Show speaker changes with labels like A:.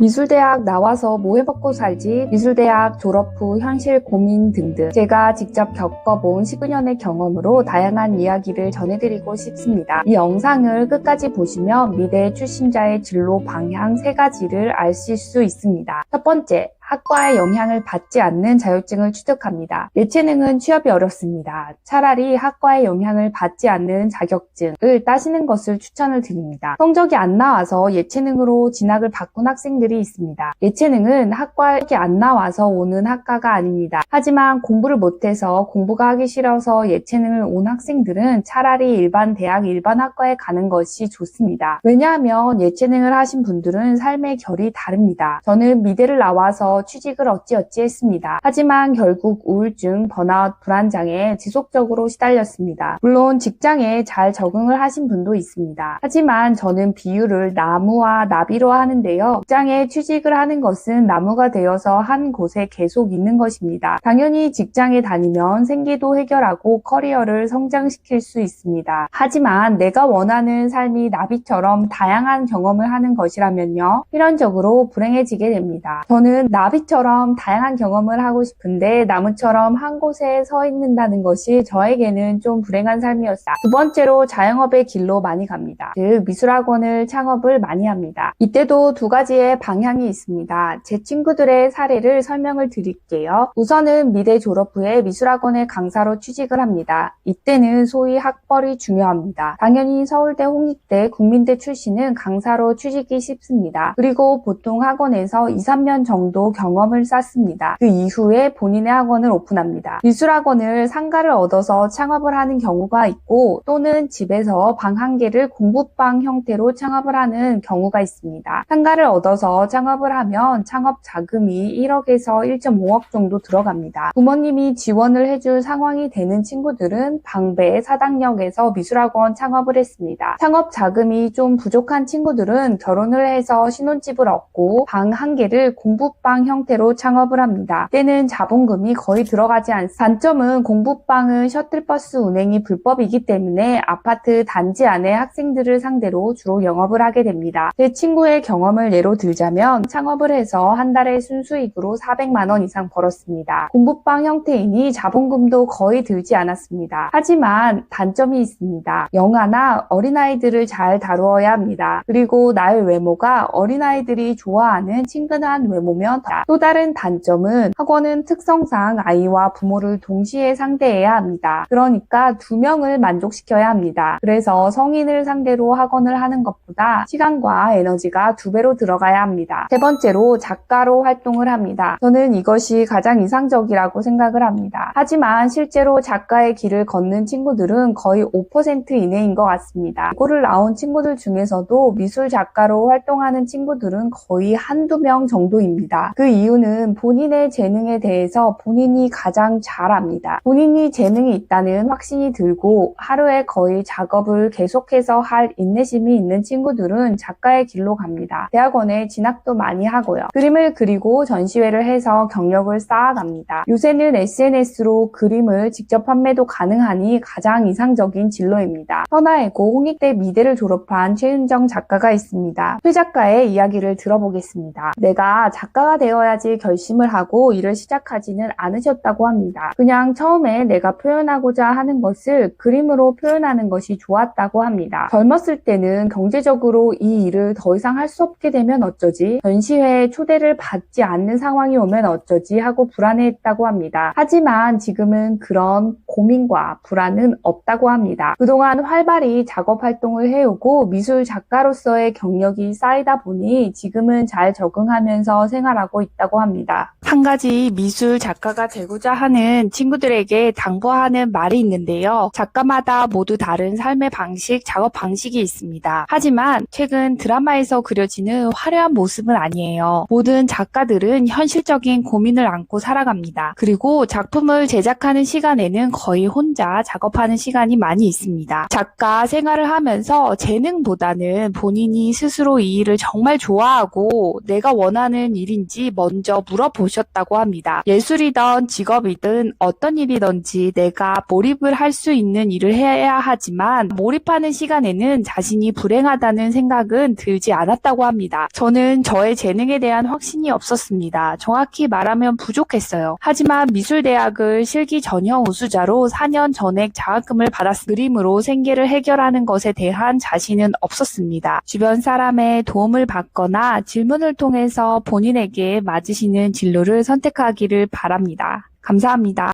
A: 미술대학 나와서 뭐 해먹고 살지, 미술대학 졸업 후 현실 고민 등등 제가 직접 겪어본 19년의 경험으로 다양한 이야기를 전해드리고 싶습니다. 이 영상을 끝까지 보시면 미래 출신자의 진로 방향 3가지를 아실 수 있습니다. 첫 번째, 학과의 영향을 받지 않는 자격증을 취득합니다. 예체능은 취업이 어렵습니다. 차라리 학과의 영향을 받지 않는 자격증을 따시는 것을 추천을 드립니다. 성적이 안 나와서 예체능으로 진학을 바꾼 학생들이 있습니다. 예체능은 학과에 안 나와서 오는 학과가 아닙니다. 하지만 공부를 못해서 공부가 하기 싫어서 예체능을 온 학생들은 차라리 일반 대학, 일반 학과에 가는 것이 좋습니다. 왜냐하면 예체능을 하신 분들은 삶의 결이 다릅니다. 저는 미대를 나와서 취직을 어찌어찌 했습니다. 하지만 결국 우울증, 번아웃, 불안장애에 지속적으로 시달렸습니다. 물론 직장에 잘 적응을 하신 분도 있습니다. 하지만 저는 비유를 나무와 나비로 하는데요. 직장에 취직을 하는 것은 나무가 되어서 한 곳에 계속 있는 것입니다. 당연히 직장에 다니면 생계도 해결하고 커리어를 성장시킬 수 있습니다. 하지만 내가 원하는 삶이 나비처럼 다양한 경험을 하는 것이라면요. 필연적으로 불행해지게 됩니다. 저는 나비처럼 다양한 경험을 하고 싶은데 나무처럼 한 곳에 서 있는다는 것이 저에게는 좀 불행한 삶이었다. 두 번째로 자영업의 길로 많이 갑니다. 즉 미술학원을 창업을 많이 합니다. 이때도 2가지의 방향이 있습니다. 제 친구들의 사례를 설명을 드릴게요. 우선은 미대 졸업 후에 미술학원의 강사로 취직을 합니다. 이때는 소위 학벌이 중요합니다. 당연히 서울대, 홍익대, 국민대 출신은 강사로 취직이 쉽습니다. 그리고 보통 학원에서 2-3년 정도 경험을 쌓습니다. 그 이후에 본인의 학원을 오픈합니다. 미술학원을 상가를 얻어서 창업을 하는 경우가 있고 또는 집에서 방 1개를 공부방 형태로 창업을 하는 경우가 있습니다. 상가를 얻어서 창업을 하면 창업 자금이 1억에서 1.5억 정도 들어갑니다. 부모님이 지원을 해줄 상황이 되는 친구들은 방배, 사당역에서 미술학원 창업을 했습니다. 창업 자금이 좀 부족한 친구들은 결혼을 해서 신혼집을 얻고 방 1개를 공부방 형태로 창업을 합니다. 때는 자본금이 거의 들어가지 않습니다. 단점은 공부방은 셔틀버스 운행이 불법이기 때문에 아파트 단지 안에 학생들을 상대로 주로 영업을 하게 됩니다. 제 친구의 경험을 예로 들자면 창업을 해서 한 달에 순수익으로 400만 원 이상 벌었습니다. 공부방 형태이니 자본금도 거의 들지 않았습니다. 하지만 단점이 있습니다. 영아나 어린아이들을 잘 다루어야 합니다. 그리고 나의 외모가 어린아이들이 좋아하는 친근한 외모면 또 다른 단점은 학원은 특성상 아이와 부모를 동시에 상대해야 합니다. 그러니까 2명을 만족시켜야 합니다. 그래서 성인을 상대로 학원을 하는 것보다 시간과 에너지가 2배로 들어가야 합니다. 세 번째로 작가로 활동을 합니다. 저는 이것이 가장 이상적이라고 생각을 합니다. 하지만 실제로 작가의 길을 걷는 친구들은 거의 5% 이내인 것 같습니다. 고를 나온 친구들 중에서도 미술 작가로 활동하는 친구들은 거의 1-2명 정도입니다. 그 이유는 본인의 재능에 대해서 본인이 가장 잘 압니다. 본인이 재능이 있다는 확신이 들고 하루에 거의 작업을 계속해서 할 인내심이 있는 친구들은 작가의 길로 갑니다. 대학원에 진학도 많이 하고요. 그림을 그리고 전시회를 해서 경력을 쌓아갑니다. 요새는 SNS로 그림을 직접 판매도 가능하니 가장 이상적인 진로입니다. 천하예고 홍익대 미대를 졸업한 최윤정 작가가 있습니다. 최 작가의 이야기를 들어보겠습니다. 내가 작가가 되어야지 결심을 하고 일을 시작하지는 않으셨다고 합니다. 그냥 처음에 내가 표현하고자 하는 것을 그림으로 표현하는 것이 좋았다고 합니다. 젊었을 때는 경제적으로 이 일을 더 이상 할 수 없게 되면 어쩌지? 전시회에 초대를 받지 않는 상황이 오면 어쩌지? 하고 불안해했다고 합니다. 하지만 지금은 그런 고민과 불안은 없다고 합니다. 그동안 활발히 작업 활동을 해오고 미술 작가로서의 경력이 쌓이다 보니 지금은 잘 적응하면서 생활하고 있다고 합니다. 한 가지 미술 작가가 되고자 하는 친구들에게 당부하는 말이 있는데요. 작가마다 모두 다른 삶의 방식, 작업 방식이 있습니다. 하지만 최근 드라마에서 그려지는 화려한 모습은 아니에요. 모든 작가들은 현실적인 고민을 안고 살아갑니다. 그리고 작품을 제작하는 시간에는 거의 혼자 작업하는 시간이 많이 있습니다. 작가 생활을 하면서 재능보다는 본인이 스스로 이 일을 정말 좋아하고 내가 원하는 일인지 선생님들이 먼저 물어보셨다고 합니다. 예술이든 직업이든 어떤 일이든지 내가 몰입을 할 수 있는 일을 해야 하지만 몰입하는 시간에는 자신이 불행하다는 생각은 들지 않았다고 합니다. 저는 저의 재능에 대한 확신이 없었습니다. 정확히 말하면 부족했어요. 하지만 미술대학을 실기 전형 우수자로 4년 전액 장학금을 받았습니다. 그림으로 생계를 해결하는 것에 대한 자신은 없었습니다. 주변 사람의 도움을 받거나 질문을 통해서 본인에게 맞으시는 진로를 선택하기를 바랍니다. 감사합니다.